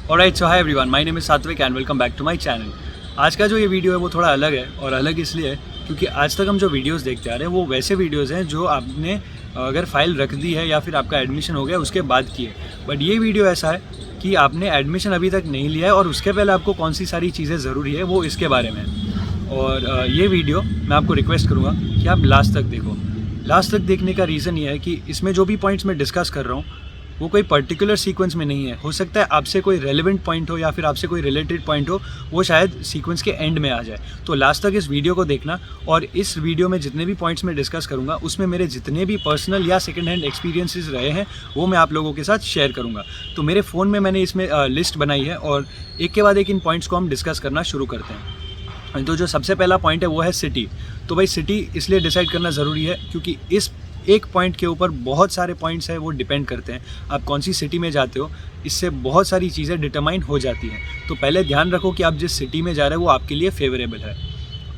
Alright, so hi everyone, my name is Satvik and welcome back to my channel. आज का जो ये video है वो थोड़ा अलग है, और अलग इसलिए है क्योंकि आज तक हम जो वीडियोस देखते आ रहे हैं वो वैसे वीडियोस हैं जो आपने अगर फाइल रख दी है या फिर आपका एडमिशन हो गया उसके बाद की है। बट ये वीडियो ऐसा है कि आपने एडमिशन अभी तक नहीं लिया है और उसके पहले आपको कौन सी सारी चीज़ें ज़रूरी है वो इसके बारे में है। और ये वीडियो मैं आपको रिक्वेस्ट करूँगा कि आप लास्ट तक देखो। लास्ट तक देखने का रीज़न ये है कि इसमें जो भी पॉइंट्स मैं डिस्कस कर रहा हूँ वो कोई पर्टिकुलर सीक्वेंस में नहीं है। हो सकता है आपसे कोई रेलेवेंट पॉइंट हो या फिर आपसे कोई रिलेटेड पॉइंट हो, वो शायद सीक्वेंस के एंड में आ जाए। तो लास्ट तक इस वीडियो को देखना, और इस वीडियो में जितने भी पॉइंट्स मैं डिस्कस करूंगा उसमें मेरे जितने भी पर्सनल या सेकंड हैंड एक्सपीरियंसेस रहे हैं वो मैं आप लोगों के साथ शेयर करूँगा। तो मेरे फ़ोन में मैंने इसमें लिस्ट बनाई है और एक के बाद एक इन पॉइंट्स को हम डिस्कस करना शुरू करते हैं। तो जो सबसे पहला पॉइंट है वो है सिटी। तो भाई सिटी इसलिए डिसाइड करना ज़रूरी है क्योंकि इस एक पॉइंट के ऊपर बहुत सारे पॉइंट्स हैं वो डिपेंड करते हैं। आप कौन सी सिटी में जाते हो इससे बहुत सारी चीज़ें डिटरमाइन हो जाती हैं। तो पहले ध्यान रखो कि आप जिस सिटी में जा रहे हो वो आपके लिए फेवरेबल है।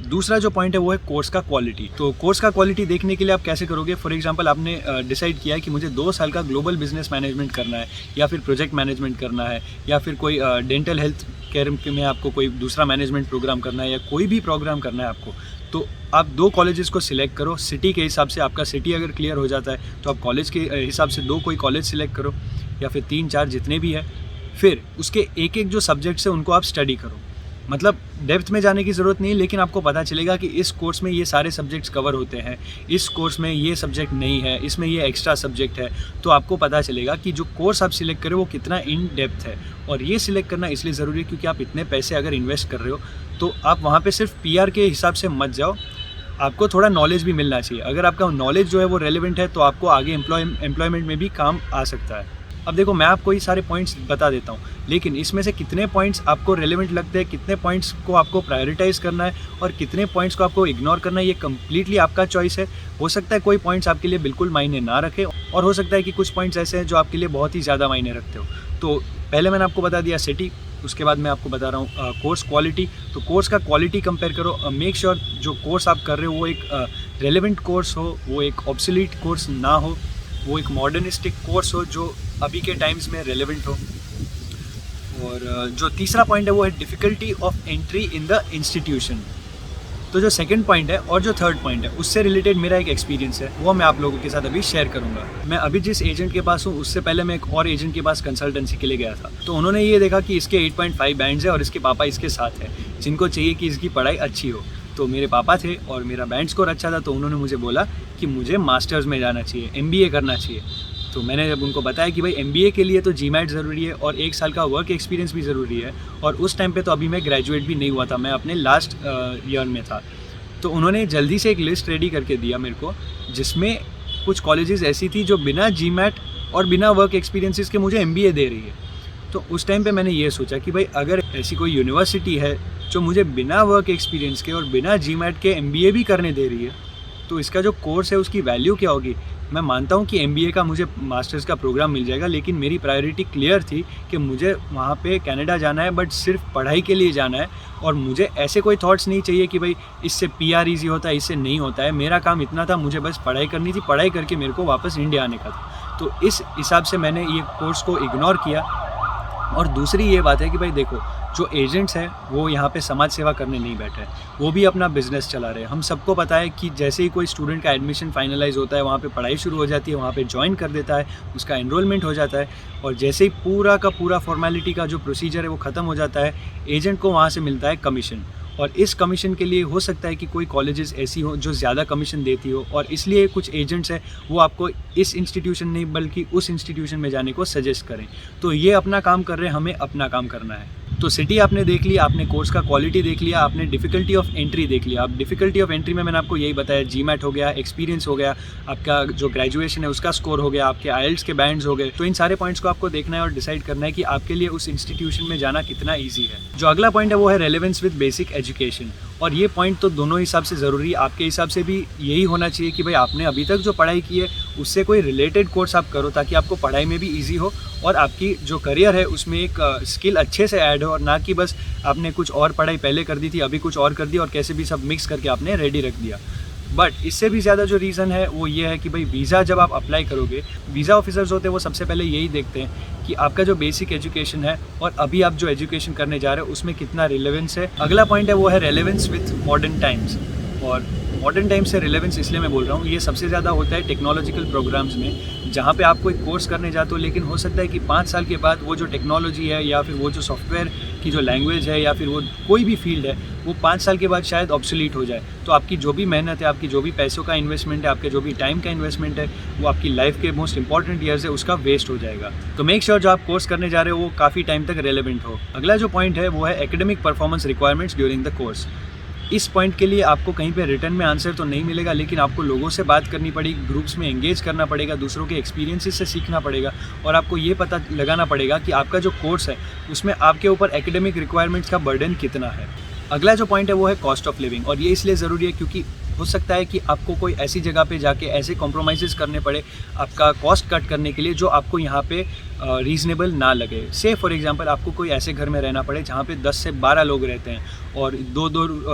दूसरा जो पॉइंट है वो है कोर्स का क्वालिटी। तो कोर्स का क्वालिटी देखने के लिए आप कैसे करोगे? फॉर एग्जांपल आपने डिसाइड किया है कि मुझे 2 साल का ग्लोबल बिजनेस मैनेजमेंट करना है, या फिर प्रोजेक्ट मैनेजमेंट करना है, या फिर कोई डेंटल हेल्थ केयर में आपको कोई दूसरा मैनेजमेंट प्रोग्राम करना है, या कोई भी प्रोग्राम करना है आपको। तो आप 2 कॉलेजेस को सिलेक्ट करो सिटी के हिसाब से। आपका सिटी अगर क्लियर हो जाता है तो आप कॉलेज के हिसाब से 2 कोई कॉलेज सिलेक्ट करो, या फिर 3-4 जितने भी है। फिर उसके एक एक जो सब्जेक्ट्स है उनको आप स्टडी करो। मतलब डेप्थ में जाने की ज़रूरत नहीं, लेकिन आपको पता चलेगा कि इस कोर्स में ये सारे सब्जेक्ट्स कवर होते हैं, इस कोर्स में ये सब्जेक्ट नहीं है, इसमें ये एक्स्ट्रा सब्जेक्ट है। तो आपको पता चलेगा कि जो कोर्स आप सिलेक्ट करें वो कितना इन डेप्थ है। और ये सिलेक्ट करना इसलिए ज़रूरी है क्योंकि आप इतने पैसे अगर इन्वेस्ट कर रहे हो तो आप वहाँ पे सिर्फ पीआर के हिसाब से मत जाओ, आपको थोड़ा नॉलेज भी मिलना चाहिए। अगर आपका नॉलेज जो है वो रेलेवेंट है तो आपको आगे एम्प्लॉयमेंट में भी काम आ सकता है। अब देखो, मैं आपको ये सारे पॉइंट्स बता देता हूँ, लेकिन इसमें से कितने पॉइंट्स आपको रेलेवेंट लगते हैं, कितने पॉइंट्स को आपको प्रायोरिटाइज़ करना है और कितने पॉइंट्स को आपको इग्नोर करना है, ये कम्प्लीटली आपका चॉइस है। हो सकता है कोई पॉइंट्स आपके लिए बिल्कुल मायने ना रखे, और हो सकता है कि कुछ पॉइंट्स ऐसे हैं जो आपके लिए बहुत ही ज़्यादा मायने रखते हो। तो पहले मैंने आपको बता दिया सिटी, उसके बाद मैं आपको बता रहा हूँ कोर्स क्वालिटी। तो कोर्स का क्वालिटी कंपेयर करो। मेक श्योर जो कोर्स आप कर रहे हो वो एक रेलेवेंट कोर्स हो, वो एक ऑब्सोलीट कोर्स ना हो, वो एक मॉडर्निस्टिक कोर्स हो जो अभी के टाइम्स में रेलेवेंट हो। और जो तीसरा पॉइंट है वो है difficulty of entry in the institution. तो जो सेकंड पॉइंट है और जो थर्ड पॉइंट है उससे रिलेटेड मेरा एक एक्सपीरियंस है, वो मैं आप लोगों के साथ अभी शेयर करूंगा। मैं अभी जिस एजेंट के पास हूँ उससे पहले मैं एक और एजेंट के पास कंसल्टेंसी के लिए गया था। तो उन्होंने ये देखा कि इसके 8.5 बैंड्स है और इसके पापा इसके साथ है जिनको चाहिए कि इसकी पढ़ाई अच्छी हो। तो मेरे पापा थे और मेरा बैंड स्कोर अच्छा था, तो उन्होंने मुझे बोला कि मुझे मास्टर्स में जाना चाहिए, MBA करना चाहिए। तो मैंने जब उनको बताया कि भाई MBA के लिए तो GMAT ज़रूरी है और 1 साल का वर्क एक्सपीरियंस भी ज़रूरी है, और उस टाइम पे तो अभी मैं ग्रेजुएट भी नहीं हुआ था, मैं अपने लास्ट ईयर में था। तो उन्होंने जल्दी से एक लिस्ट रेडी करके दिया मेरे को, जिसमें कुछ कॉलेजेस ऐसी थी जो बिना GMAT और बिना वर्क एक्सपीरियंसेस के मुझे MBA दे रही है। तो उस टाइम पे मैंने ये सोचा कि भाई अगर ऐसी कोई यूनिवर्सिटी है जो मुझे बिना वर्क एक्सपीरियंस के और बिना GMAT के MBA भी करने दे रही है, तो इसका जो कोर्स है उसकी वैल्यू क्या होगी। मैं मानता हूँ कि MBA का मुझे मास्टर्स का प्रोग्राम मिल जाएगा, लेकिन मेरी प्रायोरिटी क्लियर थी कि मुझे वहाँ पे कनाडा जाना है, बट सिर्फ पढ़ाई के लिए जाना है। और मुझे ऐसे कोई थॉट्स नहीं चाहिए कि भाई इससे PR ईजी होता है, इससे नहीं होता है। मेरा काम इतना था, मुझे बस पढ़ाई करनी थी, पढ़ाई करके मेरे को वापस इंडिया आने का था। तो इस हिसाब से मैंने ये कोर्स को इग्नोर किया। और दूसरी ये बात है कि भाई देखो, जो एजेंट्स हैं वो यहाँ पे समाज सेवा करने नहीं बैठे हैं, वो भी अपना बिजनेस चला रहे हैं। हम सबको पता है कि जैसे ही कोई स्टूडेंट का एडमिशन फाइनलाइज होता है, वहाँ पे पढ़ाई शुरू हो जाती है, वहाँ पे ज्वाइन कर देता है, उसका एनरोलमेंट हो जाता है, और जैसे ही पूरा का पूरा फॉर्मेलिटी का जो प्रोसीजर है वो ख़त्म हो जाता है, एजेंट को वहाँ से मिलता है कमीशन। और इस कमीशन के लिए हो सकता है कि कोई कॉलेजेस ऐसी हो जो ज़्यादा कमीशन देती हो, और इसलिए कुछ एजेंट्स हैं वो आपको इस इंस्टीट्यूशन नहीं बल्कि उस इंस्टीट्यूशन में जाने को सजेस्ट करें। तो ये अपना काम कर रहे हैं, हमें अपना काम करना है। तो सिटी आपने देख लिया, आपने कोर्स का क्वालिटी देख लिया, आपने डिफ़िकल्टी ऑफ एंट्री देख लिया। अब डिफ़िकल्टी ऑफ एंट्री में मैंने आपको यही बताया, GMAT हो गया, एक्सपीरियंस हो गया, आपका जो ग्रेजुएशन है उसका स्कोर हो गया, आपके IELTS के बैंड्स हो गए। तो इन सारे पॉइंट्स को आपको देखना है और डिसाइड करना है कि आपके लिए उस इंस्टीट्यूशन में जाना कितना ईजी है। जो अगला पॉइंट है वो है रेलेवेंस विद बेसिक एजुकेशन। और ये पॉइंट तो दोनों हिसाब से ज़रूरी है। आपके हिसाब से भी यही होना चाहिए कि भाई आपने अभी तक जो पढ़ाई की है उससे कोई रिलेटेड कोर्स आप करो, ताकि आपको पढ़ाई में भी ईजी हो और आपकी जो करियर है उसमें एक स्किल अच्छे से ऐड हो, और ना कि बस आपने कुछ और पढ़ाई पहले कर दी थी, अभी कुछ और कर दी और कैसे भी सब मिक्स करके आपने रेडी रख दिया। बट इससे भी ज़्यादा जो रीज़न है वो ये है कि भाई वीज़ा जब आप अप्लाई करोगे, वीज़ा ऑफिसर्स होते हैं वो सबसे पहले यही देखते हैं कि आपका जो बेसिक एजुकेशन है और अभी आप जो एजुकेशन करने जा रहे हो उसमें कितना रिलेवेंस है। अगला पॉइंट है वो है रेलेवेंस विथ मॉडर्न टाइम्स। और मॉडर्न टाइम्स से रिलेवेंस इसलिए मैं बोल रहा हूँ, ये सबसे ज़्यादा होता है टेक्नोलॉजिकल प्रोग्राम्स में, जहाँ पे आप कोई कोर्स करने जाते हो लेकिन हो सकता है कि 5 साल के बाद वो जो टेक्नोलॉजी है या फिर वो जो सॉफ्टवेयर की जो लैंग्वेज है या फिर वो कोई भी फील्ड है वो 5 साल के बाद शायद ऑब्सोलीट हो जाए। तो आपकी जो भी मेहनत है, आपकी जो भी पैसों का इन्वेस्टमेंट है, आपके जो भी टाइम का इन्वेस्टमेंट है, वो आपकी लाइफ के मोस्ट इंपॉर्टेंट ईयर्स है उसका वेस्ट हो जाएगा। तो मेक श्योर जो आप कोर्स करने जा रहे हो वो काफ़ी टाइम तक रेलेवेंट हो। अगला जो पॉइंट है वो है academic performance requirements during the course. इस पॉइंट के लिए आपको कहीं पे रिटर्न में आंसर तो नहीं मिलेगा, लेकिन आपको लोगों से बात करनी पड़ेगी, ग्रुप्स में एंगेज करना पड़ेगा, दूसरों के एक्सपीरियंसेस से सीखना पड़ेगा और आपको ये पता लगाना पड़ेगा कि आपका जो कोर्स है उसमें आपके ऊपर एकेडमिक रिक्वायरमेंट्स का बर्डन कितना है। अगला जो पॉइंट है वो है कॉस्ट ऑफ लिविंग, और ये इसलिए ज़रूरी है क्योंकि हो सकता है कि आपको कोई ऐसी जगह पे जाके ऐसे कॉम्प्रोमाइज़ करने पड़े आपका कॉस्ट कट करने के लिए जो आपको यहाँ पे रीज़नेबल ना लगे। से फॉर एग्जांपल आपको कोई ऐसे घर में रहना पड़े जहाँ पे 10 से 12 लोग रहते हैं और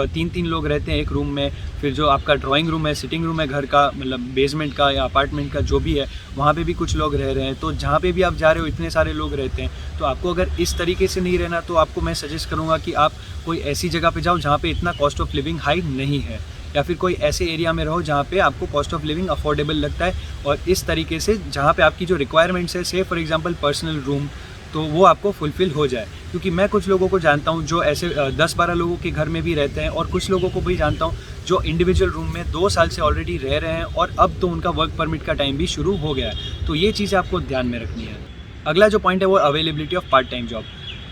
3 लोग रहते हैं एक रूम में, फिर जो आपका ड्राइंग रूम है, सिटिंग रूम है घर का, मतलब बेसमेंट का या अपार्टमेंट का जो भी है, वहाँ पे भी कुछ लोग रह रहे हैं। तो जहाँ पे भी आप जा रहे हो इतने सारे लोग रहते हैं, तो आपको अगर इस तरीके से नहीं रहना तो आपको मैं सजेस्ट करूँगा कि आप कोई ऐसी जगह पे जाओ जहाँ पे इतना कॉस्ट ऑफ लिविंग हाई नहीं है, या फिर कोई ऐसे एरिया में रहो जहाँ पे आपको कॉस्ट ऑफ लिविंग अफोर्डेबल लगता है और इस तरीके से जहाँ पे आपकी जो रिक्वायरमेंट्स है, से फॉर एग्जांपल पर्सनल रूम, तो वो आपको फुलफ़िल हो जाए। क्योंकि मैं कुछ लोगों को जानता हूँ जो ऐसे 10-12 लोगों के घर में भी रहते हैं, और कुछ लोगों को भी जानता हूँ जो इंडिविजुअल रूम में 2 साल से ऑलरेडी रह रहे हैं और अब तो उनका वर्क परमिट का टाइम भी शुरू हो गया है। तो ये चीज़ें आपको ध्यान में रखनी है। अगला जो पॉइंट है वो availability of part time job.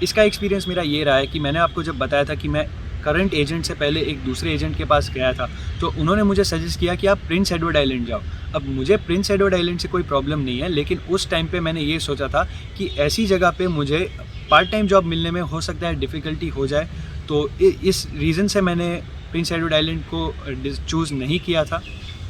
इसका एक्सपीरियंस मेरा ये रहा है कि मैंने आपको जब बताया था कि मैं करंट एजेंट से पहले एक दूसरे एजेंट के पास गया था, तो उन्होंने मुझे सजेस्ट किया कि आप प्रिंस एडवर्ड आइलैंड जाओ। अब मुझे प्रिंस एडवर्ड आइलैंड से कोई प्रॉब्लम नहीं है, लेकिन उस टाइम पे मैंने ये सोचा था कि ऐसी जगह पे मुझे पार्ट टाइम जॉब मिलने में हो सकता है डिफ़िकल्टी हो जाए। तो इस रीज़न से मैंने प्रिंस एडवर्ड आइलैंड को चूज़ नहीं किया था।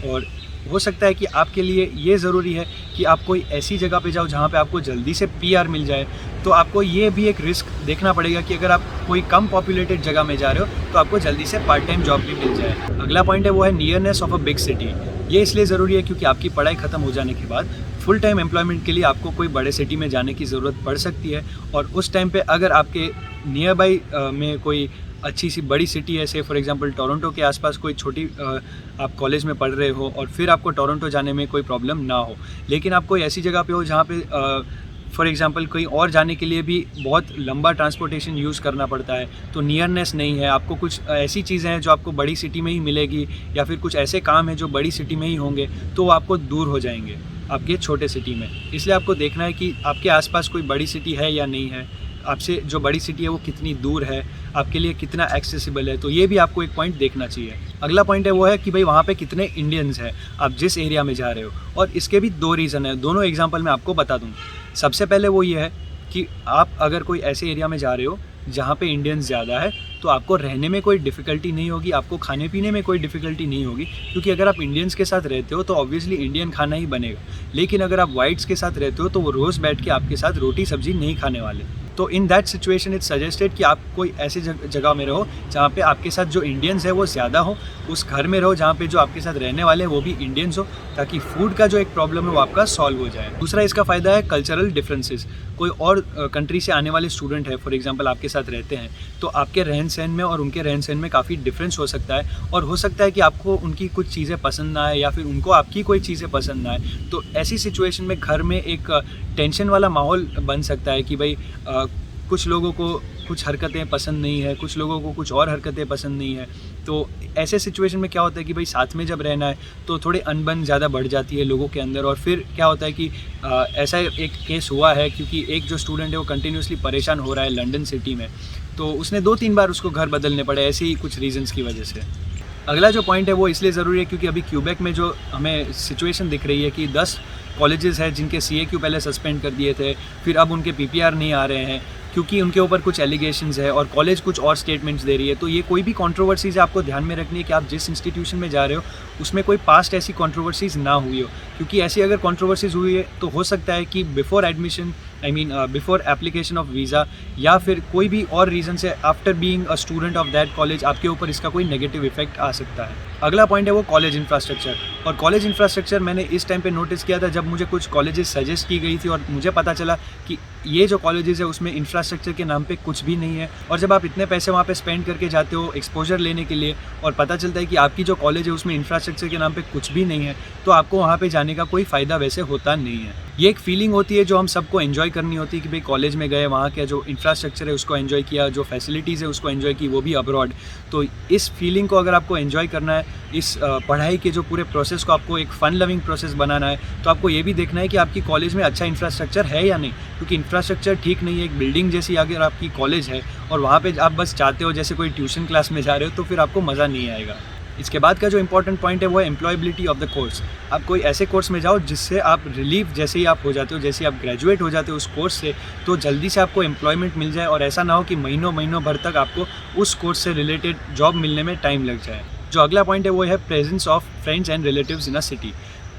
और हो सकता है कि आपके लिए ये ज़रूरी है कि आप कोई ऐसी जगह पे जाओ जहाँ पे आपको जल्दी से पीआर मिल जाए। तो आपको ये भी एक रिस्क देखना पड़ेगा कि अगर आप कोई कम पॉपुलेटेड जगह में जा रहे हो तो आपको जल्दी से पार्ट टाइम जॉब भी मिल जाए। अगला पॉइंट है वो है nearness of a big city. ये इसलिए ज़रूरी है क्योंकि आपकी पढ़ाई ख़त्म हो जाने के बाद फुल टाइम एम्प्लॉयमेंट के लिए आपको कोई बड़े सिटी में जाने की ज़रूरत पड़ सकती है, और उस टाइम पे अगर आपके नियर बाई में कोई अच्छी सी बड़ी सिटी है, से फॉर एग्जांपल टोरंटो के आसपास कोई छोटी आप कॉलेज में पढ़ रहे हो और फिर आपको टोरंटो जाने में कोई प्रॉब्लम ना हो, लेकिन आप कोई ऐसी जगह पे हो जहाँ पे फॉर एग्जांपल कहीं और जाने के लिए भी बहुत लंबा ट्रांसपोर्टेशन यूज़ करना पड़ता है, तो नियरनेस नहीं है, आपको कुछ ऐसी चीज़ें हैं जो आपको बड़ी सिटी में ही मिलेगी या फिर कुछ ऐसे काम हैं जो बड़ी सिटी में ही होंगे, तो वो आपको दूर हो जाएंगे आपके छोटे सिटी में। इसलिए आपको देखना है कि आपके आसपास कोई बड़ी सिटी है या नहीं है, आपसे जो बड़ी सिटी है वो कितनी दूर है, आपके लिए कितना एक्सेसिबल है, तो ये भी आपको एक पॉइंट देखना चाहिए। अगला पॉइंट है वो है कि भाई वहाँ पे कितने इंडियंस हैं आप जिस एरिया में जा रहे हो, और इसके भी 2 रीज़न है, दोनों एग्जांपल मैं आपको बता दूँ। सबसे पहले वो ये है कि आप अगर कोई ऐसे एरिया में जा रहे हो जहाँ पे इंडियंस ज़्यादा है, तो आपको रहने में कोई डिफ़िकल्टी नहीं होगी, आपको खाने पीने में कोई डिफ़िकल्टी नहीं होगी, क्योंकि अगर आप इंडियंस के साथ रहते हो तो ऑब्वियसली इंडियन खाना ही बनेगा। लेकिन अगर आप वाइट्स के साथ रहते हो तो वो रोज़ बैठ के आपके साथ रोटी सब्ज़ी नहीं खाने वाले। तो in that situation it's suggested कि आप कोई ऐसी जगह में रहो जहाँ पे आपके साथ जो इंडियंस है वो ज़्यादा हो, उस घर में रहो जहाँ पे जो आपके साथ रहने वाले हैं वो भी इंडियंस हो, ताकि फूड का जो एक प्रॉब्लम है वो आपका सॉल्व हो जाए। दूसरा इसका फ़ायदा है कल्चरल डिफरेंसेस। कोई और कंट्री से आने वाले स्टूडेंट है फॉर एग्जांपल आपके साथ रहते हैं, तो आपके रहन सहन में और उनके रहन सहन में काफ़ी डिफरेंस हो सकता है, और हो सकता है कि आपको उनकी कुछ चीज़ें पसंद ना आए या फिर उनको आपकी कोई चीज़ें पसंद ना आए। तो ऐसी सिचुएशन में घर में एक टेंशन वाला माहौल बन सकता है कि भाई कुछ लोगों को कुछ हरकतें पसंद नहीं है, कुछ लोगों को कुछ और हरकतें पसंद नहीं है। तो ऐसे सिचुएशन में क्या होता है कि भाई साथ में जब रहना है तो थोड़े अनबन ज़्यादा बढ़ जाती है लोगों के अंदर, और फिर क्या होता है कि ऐसा एक केस हुआ है क्योंकि एक जो स्टूडेंट है वो कंटिन्यूसली परेशान हो रहा है लंदन सिटी में, तो उसने 2-3 बार उसको घर बदलने पड़े ऐसे ही कुछ रीजंस की वजह से। अगला जो पॉइंट है वो इसलिए ज़रूरी है क्योंकि अभी क्यूबेक में जो हमें सिचुएशन दिख रही है कि 10 कॉलेजेस हैं जिनके CAQ पहले सस्पेंड कर दिए थे, फिर अब उनके PPR नहीं आ रहे हैं क्योंकि उनके ऊपर कुछ एलिगेशंस है और कॉलेज कुछ और स्टेटमेंट्स दे रही है। तो ये कोई भी कंट्रोवर्सीज आपको ध्यान में रखनी है कि आप जिस इंस्टीट्यूशन में जा रहे हो उसमें कोई पास्ट ऐसी कंट्रोवर्सीज ना हुई हो, क्योंकि ऐसी अगर कंट्रोवर्सीज हुई है तो हो सकता है कि before admission I mean before application of visa, या फिर कोई भी और रीज़न से after being a student of that college आपके ऊपर इसका कोई नेगेटिव इफेक्ट आ सकता है। अगला पॉइंट है वो कॉलेज इंफ्रास्ट्रक्चर। और कॉलेज इंफ्रास्ट्रक्चर मैंने इस टाइम पे नोटिस किया था जब मुझे कुछ कॉलेजेस सजेस्ट की गई थी और मुझे पता चला कि ये जो कॉलेजेस है उसमें इंफ्रास्ट्रक्चर के नाम पे कुछ भी नहीं है। और जब आप इतने पैसे वहाँ पे स्पेंड करके जाते हो एक्सपोजर लेने के लिए और पता चलता है कि आपकी जो कॉलेज है उसमें इंफ्रास्ट्रक्चर के नाम पे कुछ भी नहीं है, तो आपको वहाँ पे जाने का कोई फ़ायदा वैसे होता नहीं है। ये एक फीलिंग होती है जो हम सबको एंजॉय करनी होती है कि भाई कॉलेज में गए, वहाँ का जो इंफ्रास्ट्रक्चर है उसको एंजॉय किया, जो फैसिलिटीज़ है उसको एंजॉय की, वो भी अब्रॉड। तो इस फीलिंग को अगर आपको एंजॉय करना है, इस पढ़ाई के जो पूरे प्रोसेस को आपको एक फ़न लविंग प्रोसेस बनाना है, तो आपको ये भी देखना है कि आपकी कॉलेज में अच्छा इंफ्रास्ट्रक्चर है या नहीं। क्योंकि इंफ्रास्ट्रक्चर ठीक नहीं है, एक बिल्डिंग जैसी अगर आपकी कॉलेज है और वहाँ पे आप बस चाहते हो जैसे कोई ट्यूशन क्लास में जा रहे हो, तो फिर आपको मज़ा नहीं आएगा। इसके बाद का जो इंपॉर्टेंट पॉइंट है वो है एम्प्लॉयबिलिटी ऑफ द कोर्स। आप कोई ऐसे कोर्स में जाओ जिससे आप रिलीव जैसे ही आप हो जाते हो, जैसे ही आप ग्रेजुएट हो जाते हो उस कोर्स से, तो जल्दी से आपको एम्प्लॉयमेंट मिल जाए और ऐसा ना हो कि महीनों महीनों भर तक आपको उस कोर्स से रिलेटेड जॉब मिलने में टाइम लग जाए। जो अगला पॉइंट है वो है presence of friends and relatives in a city.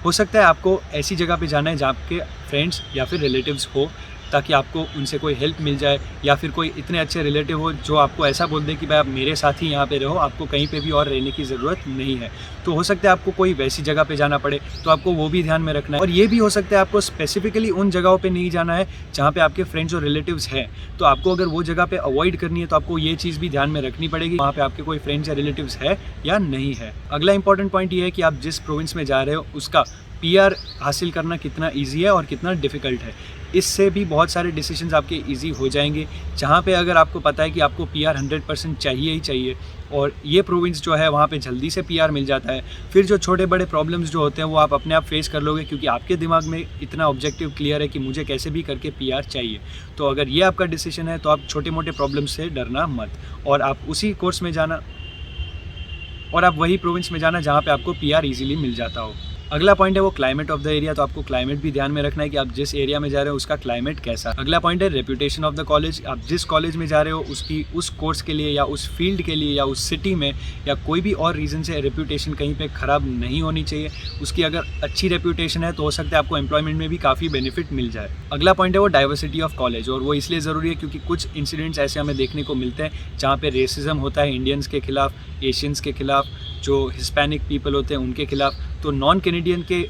हो सकता है आपको ऐसी जगह पे जाना है जहाँ आपके फ्रेंड्स या फिर रिलेटिव्स हो, ताकि आपको उनसे कोई हेल्प मिल जाए, या फिर कोई इतने अच्छे रिलेटिव हो जो आपको ऐसा बोल दे कि भाई आप मेरे साथ ही यहाँ पे रहो, आपको कहीं पे भी और रहने की ज़रूरत नहीं है। तो हो सकता है आपको कोई वैसी जगह पे जाना पड़े, तो आपको वो भी ध्यान में रखना है। और ये भी हो सकता है आपको स्पेसिफिकली उन जगहों पे नहीं जाना है जहाँ पे आपके फ्रेंड्स और रिलेटिव्स हैं। तो आपको अगर वो जगह पे अवॉइड करनी है तो आपको ये चीज़ भी ध्यान में रखनी पड़ेगी वहाँ पे आपके कोई फ्रेंड्स या रिलेटिव्स है या नहीं है। अगला इंपॉर्टेंट पॉइंट ये है कि आप जिस प्रोविंस में जा रहे हो उसका PR हासिल करना कितना ईजी है और कितना डिफ़िकल्ट है। इससे भी बहुत सारे डिसीजंस आपके इजी हो जाएंगे। जहाँ पे अगर आपको पता है कि आपको PR 100% चाहिए ही चाहिए और ये प्रोविंस जो है वहाँ पे जल्दी से PR मिल जाता है, फिर जो छोटे बड़े प्रॉब्लम्स जो होते हैं वो आप अपने आप फेस कर लोगे, क्योंकि आपके दिमाग में इतना ऑब्जेक्टिव क्लियर है कि मुझे कैसे भी करके PR चाहिए। तो अगर ये आपका डिसीजन है तो आप छोटे मोटे प्रॉब्लम्स से डरना मत, और आप उसी कोर्स में जाना और आप वही प्रोविंस में जाना जहाँ पे आपको PR ईजिली मिल जाता हो। अगला पॉइंट है वो क्लाइमेट ऑफ द एरिया। तो आपको क्लाइमेट भी ध्यान में रखना है कि आप जिस एरिया में जा रहे हो उसका क्लाइमेट कैसा। अगला पॉइंट है रेपुटेशन ऑफ द कॉलेज। आप जिस कॉलेज में जा रहे हो उसकी उस कोर्स के लिए या उस फील्ड के लिए या उस सिटी में या कोई भी और रीज़न से रेपुटेशन कहीं पे ख़राब नहीं होनी चाहिए। उसकी अगर अच्छी रेपुटेशन है तो हो सकता है आपको एम्प्लॉयमेंट में भी काफ़ी बेनिफिट मिल जाए। अगला पॉइंट है वो डाइवर्सिटी ऑफ कॉलेज, और वो इसलिए ज़रूरी है क्योंकि कुछ इंसिडेंट्स ऐसे हमें देखने को मिलते हैं जहाँ पे रेसिज्म होता है इंडियंस के खिलाफ, एशियंस के खिलाफ, जो हिस्पैनिक पीपल होते हैं उनके खिलाफ, तो नॉन कैनेडियन के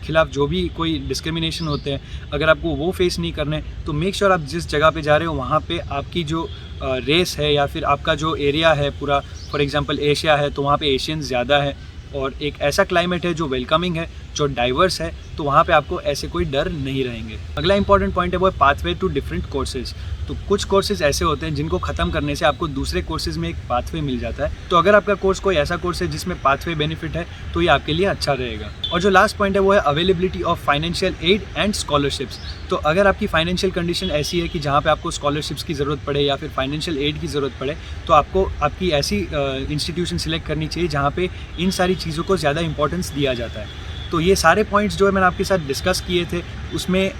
खिलाफ जो भी कोई डिस्क्रिमिनेशन होते हैं, अगर आपको वो फेस नहीं करने तो मेक श्योर आप जिस जगह पे जा रहे हो वहाँ पे आपकी जो रेस है या फिर आपका जो एरिया है पूरा, फॉर एग्जांपल एशिया है तो वहाँ पे एशियंस ज़्यादा है और एक ऐसा क्लाइमेट है जो वेलकमिंग है, जो डाइवर्स है, तो वहाँ पे आपको ऐसे कोई डर नहीं रहेंगे। अगला इंपॉर्टेंट पॉइंट है वो है पाथवे टू डिफरेंट कोर्सेज। तो कुछ कोर्सेज ऐसे होते हैं जिनको ख़त्म करने से आपको दूसरे कोर्सेज में एक पाथवे मिल जाता है। तो अगर आपका कोर्स कोई ऐसा कोर्स है जिसमें पाथवे बेनिफिट है तो ये आपके लिए अच्छा रहेगा। और जो लास्ट पॉइंट है वो है availability of financial aid and scholarships. तो अगर आपकी फाइनेंशियल कंडीशन ऐसी है कि जहाँ पे आपको स्कॉलरशिप्स की ज़रूरत पड़े या फिर फाइनेंशियल एड की ज़रूरत पड़े, तो आपको आपकी ऐसी इंस्टीट्यूशन सिलेक्ट करनी चाहिए जहाँ पे इन सारी चीज़ों को ज़्यादा इंपॉर्टेंस दिया जाता है। तो ये सारे पॉइंट्स जो है मैंने आपके साथ डिस्कस किए थे, उसमें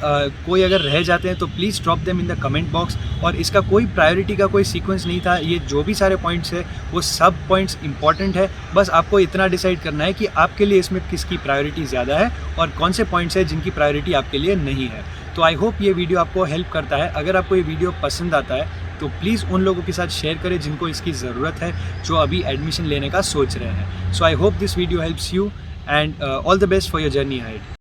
कोई अगर रह जाते हैं तो please drop them in the comment box. और इसका कोई प्रायोरिटी का कोई सीक्वेंस नहीं था, ये जो भी सारे पॉइंट्स है वो सब पॉइंट्स इंपॉर्टेंट है। बस आपको इतना डिसाइड करना है कि आपके लिए इसमें किसकी प्रायोरिटी ज़्यादा है और कौन से पॉइंट्स है जिनकी प्रायोरिटी आपके लिए नहीं है। तो आई होप ये वीडियो आपको हेल्प करता है। अगर आपको ये वीडियो पसंद आता है तो प्लीज़ उन लोगों के साथ शेयर करें जिनको इसकी ज़रूरत है, जो अभी एडमिशन लेने का सोच रहे हैं। So I hope this video helps you and all the best for your journey ahead.